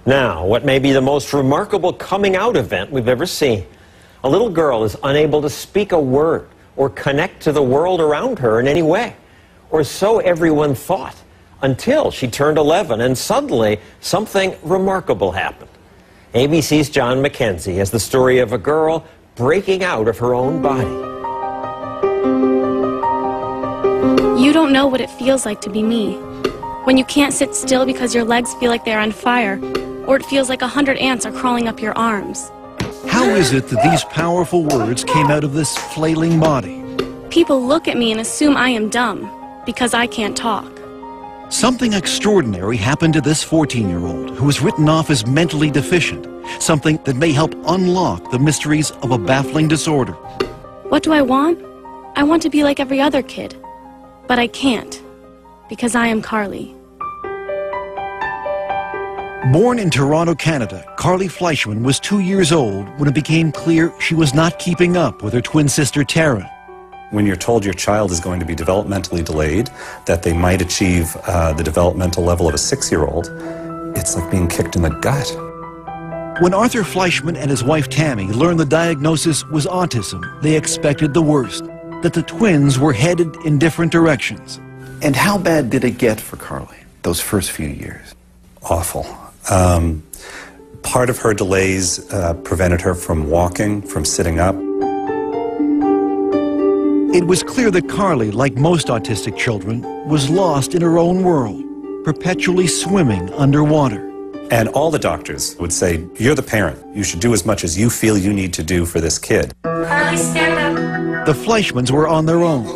Now, what may be the most remarkable coming out event we've ever seen. A little girl is unable to speak a word or connect to the world around her in any way. Or so everyone thought, until she turned 11 and suddenly something remarkable happened. ABC's John McKenzie has the story of a girl breaking out of her own body. You don't know what it feels like to be me. When you can't sit still because your legs feel like they're on fire, or it feels like 100 ants are crawling up your arms. How is it that these powerful words came out of this flailing body? People look at me and assume I am dumb, because I can't talk. Something extraordinary happened to this 14-year-old who was written off as mentally deficient, something that may help unlock the mysteries of a baffling disorder. What do I want? I want to be like every other kid, but I can't, because I am Carly. Born in Toronto, Canada, Carly Fleischman was 2 years old when it became clear she was not keeping up with her twin sister Taryn. When you're told your child is going to be developmentally delayed, that they might achieve the developmental level of a 6-year-old, it's like being kicked in the gut. When Arthur Fleischman and his wife Tammy learned the diagnosis was autism, they expected the worst, that the twins were headed in different directions. And how bad did it get for Carly, those first few years? Awful. Part of her delays prevented her from walking, from sitting up. It was clear that Carly, like most autistic children, was lost in her own world, perpetually swimming underwater. And all the doctors would say, you're the parent. You should do as much as you feel you need to do for this kid. Carly, stand up. The Fleischmans were on their own.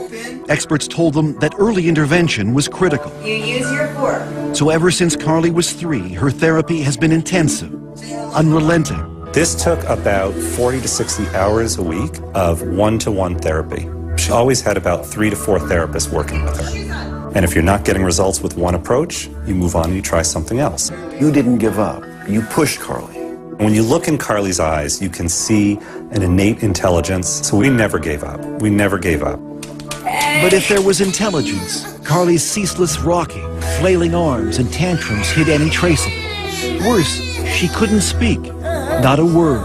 Experts told them that early intervention was critical. You use your fork. So ever since Carly was 3, her therapy has been intensive, unrelenting. This took about 40 to 60 hours a week of one-to-one therapy. She always had about 3 to 4 therapists working with her. And if you're not getting results with one approach, you move on and you try something else. You didn't give up. You pushed Carly. When you look in Carly's eyes, you can see an innate intelligence. So we never gave up. We never gave up. But if there was intelligence, Carly's ceaseless rocking, flailing arms, and tantrums hid any trace of it. Worse, she couldn't speak, not a word.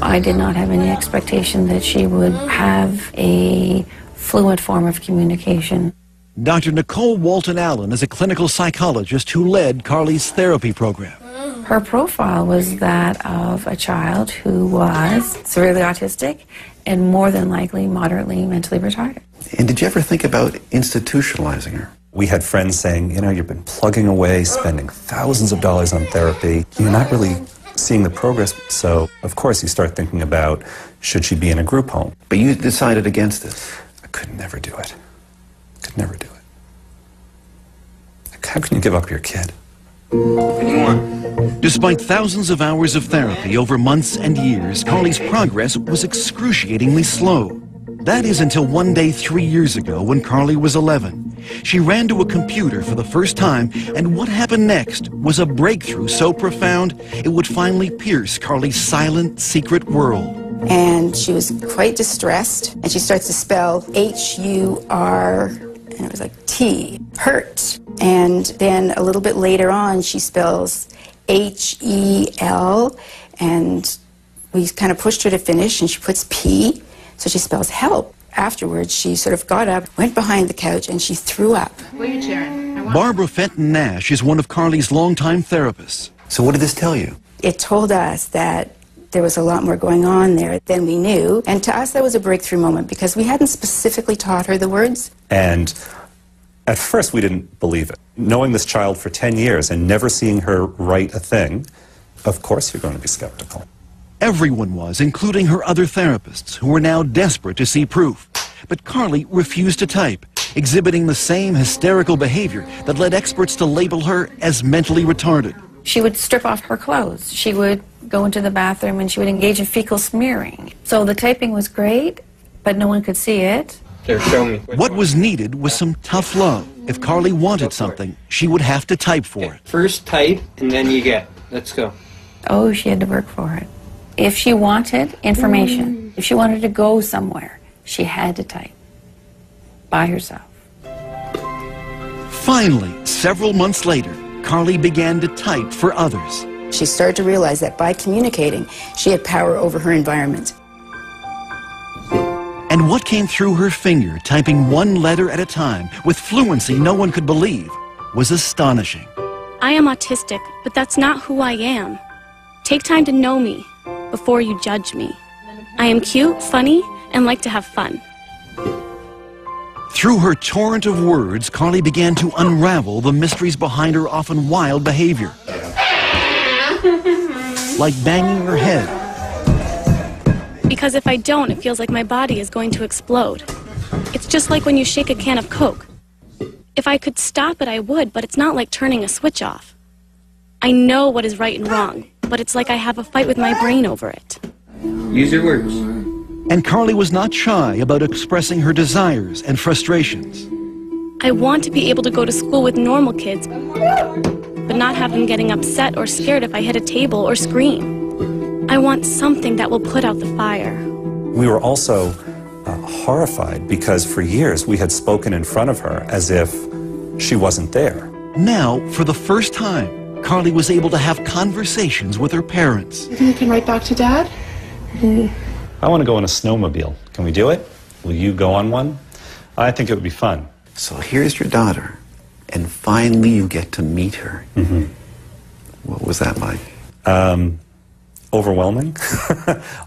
I did not have any expectation that she would have a fluent form of communication. Dr. Nicole Walton-Allen is a clinical psychologist who led Carly's therapy program. Her profile was that of a child who was severely autistic and more than likely moderately mentally retarded. And did you ever think about institutionalizing her? We had friends saying, you know, you've been plugging away, spending thousands of dollars on therapy. You're not really seeing the progress. So, of course, you start thinking about, should she be in a group home? But you decided against it. I could never do it. Could never do it. How can you give up your kid? Despite thousands of hours of therapy over months and years, Carly's progress was excruciatingly slow. That is until one day 3 years ago when Carly was 11. She ran to a computer for the first time, and what happened next was a breakthrough so profound it would finally pierce Carly's silent, secret world. And she was quite distressed, and she starts to spell H-U-R, and it was like T, hurt. And then a little bit later on, she spells H-E-L, and we kind of pushed her to finish, and she puts P, so she spells help. Afterwards, she sort of got up, went behind the couch, and she threw up. What are you cheering? Barbara Fenton Nash is one of Carly's longtime therapists. So what did this tell you? It told us that there was a lot more going on there than we knew, and to us that was a breakthrough moment because we hadn't specifically taught her the words. And at first we didn't believe it. Knowing this child for 10 years and never seeing her write a thing, of course you're going to be skeptical. Everyone was, including her other therapists, who were now desperate to see proof. But Carly refused to type, exhibiting the same hysterical behavior that led experts to label her as mentally retarded. She would strip off her clothes. She would go into the bathroom and she would engage in fecal smearing. So the typing was great, but no one could see it. Here, show me. What was needed was some tough love. If Carly wanted something, she would have to type for it. First type, and then you get. Let's go. Oh, she had to work for it. If she wanted information, if she wanted to go somewhere, she had to type by herself. Finally, several months later, Carly began to type for others. She started to realize that by communicating, she had power over her environment. And what came through her finger, typing one letter at a time, with fluency no one could believe, was astonishing. I am autistic, but that's not who I am. Take time to know me before you judge me. I am cute, funny, and like to have fun. Through her torrent of words, Carly began to unravel the mysteries behind her often wild behavior. Like banging her head. Because if I don't, it feels like my body is going to explode. It's just like when you shake a can of Coke. If I could stop it, I would, but it's not like turning a switch off. I know what is right and wrong, but it's like I have a fight with my brain over it. Use your words. And Carly was not shy about expressing her desires and frustrations. I want to be able to go to school with normal kids, but not have them getting upset or scared if I hit a table or scream. I want something that will put out the fire. We were also horrified because for years we had spoken in front of her as if she wasn't there. Now, for the first time, Carly was able to have conversations with her parents. You think you can write back to Dad? I want to go on a snowmobile. Can we do it? Will you go on one? I think it would be fun. So here's your daughter, and finally you get to meet her. Mm-hmm. What was that like? Overwhelming.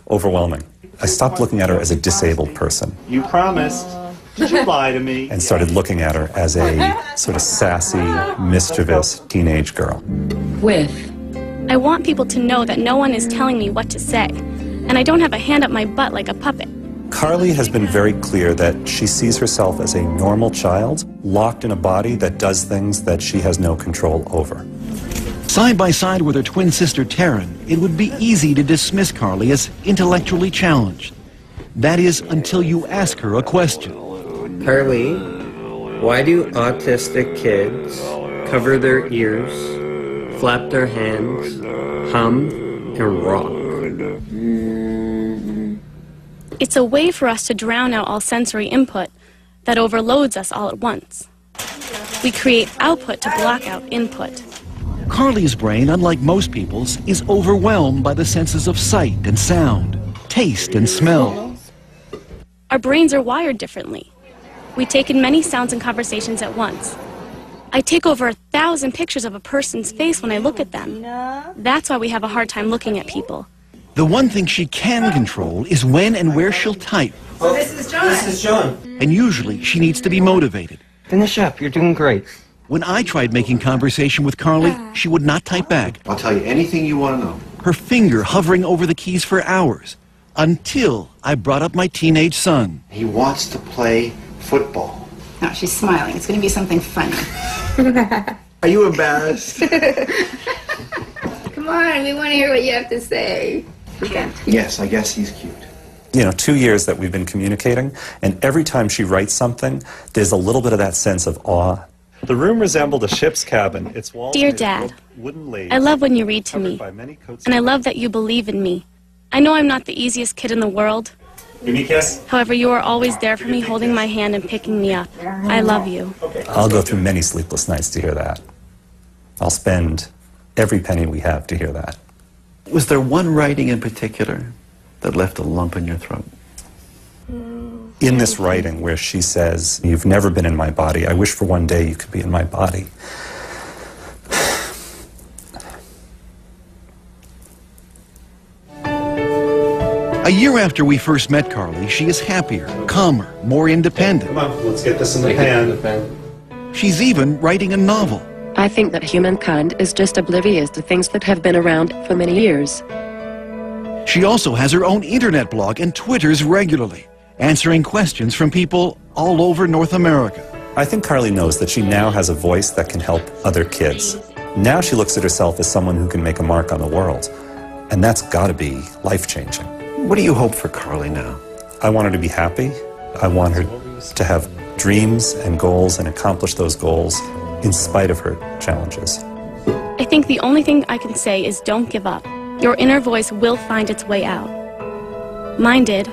Overwhelming. I stopped looking at her as a disabled person. You promised. Did you lie to me? And started looking at her as a sort of sassy, mischievous teenage girl. I want people to know that no one is telling me what to say, and I don't have a hand up my butt like a puppet. Carly has been very clear that she sees herself as a normal child, locked in a body that does things that she has no control over. Side by side with her twin sister Taryn, it would be easy to dismiss Carly as intellectually challenged. That is, until you ask her a question. Carly, why do autistic kids cover their ears, flap their hands, hum, and rock? It's a way for us to drown out all sensory input that overloads us all at once. We create output to block out input. Carly's brain, unlike most people's, is overwhelmed by the senses of sight and sound, taste and smell. Our brains are wired differently. We take in many sounds and conversations at once. I take over 1,000 pictures of a person's face when I look at them. That's why we have a hard time looking at people. The one thing she can control is when and where she'll type. So this is John. This is John. And usually she needs to be motivated. Finish up. You're doing great. When I tried making conversation with Carly, she would not type back. I'll tell you anything you want to know. Her finger hovering over the keys for hours, until I brought up my teenage son. He wants to play football. Now she's smiling. It's going to be something funny. Are you embarrassed? Come on, we want to hear what you have to say. Yes, I guess he's cute. You know, 2 years that we've been communicating, and every time she writes something, there's a little bit of that sense of awe. The room resembled a ship's cabin. Its walls Dear made of Dad, wooden laths, I love when you read to covered me, by many coats and I of love that you believe in me. I know I'm not the easiest kid in the world. Give me a kiss. However, you are always there for me, holding my hand and picking me up. I love you. I'll go through many sleepless nights to hear that. I'll spend every penny we have to hear that. Was there one writing in particular that left a lump in your throat? In this writing where she says, "You've never been in my body. I wish for one day you could be in my body." A year after we first met Carly, she is happier, calmer, more independent. Come on, let's get this in the pan. She's even writing a novel. I think that humankind is just oblivious to things that have been around for many years. She also has her own internet blog and twitters regularly, answering questions from people all over North America. I think Carly knows that she now has a voice that can help other kids. Now she looks at herself as someone who can make a mark on the world. And that's got to be life-changing. What do you hope for Carly now? I want her to be happy. I want her to have dreams and goals and accomplish those goals in spite of her challenges. I think the only thing I can say is don't give up. Your inner voice will find its way out. Mine did.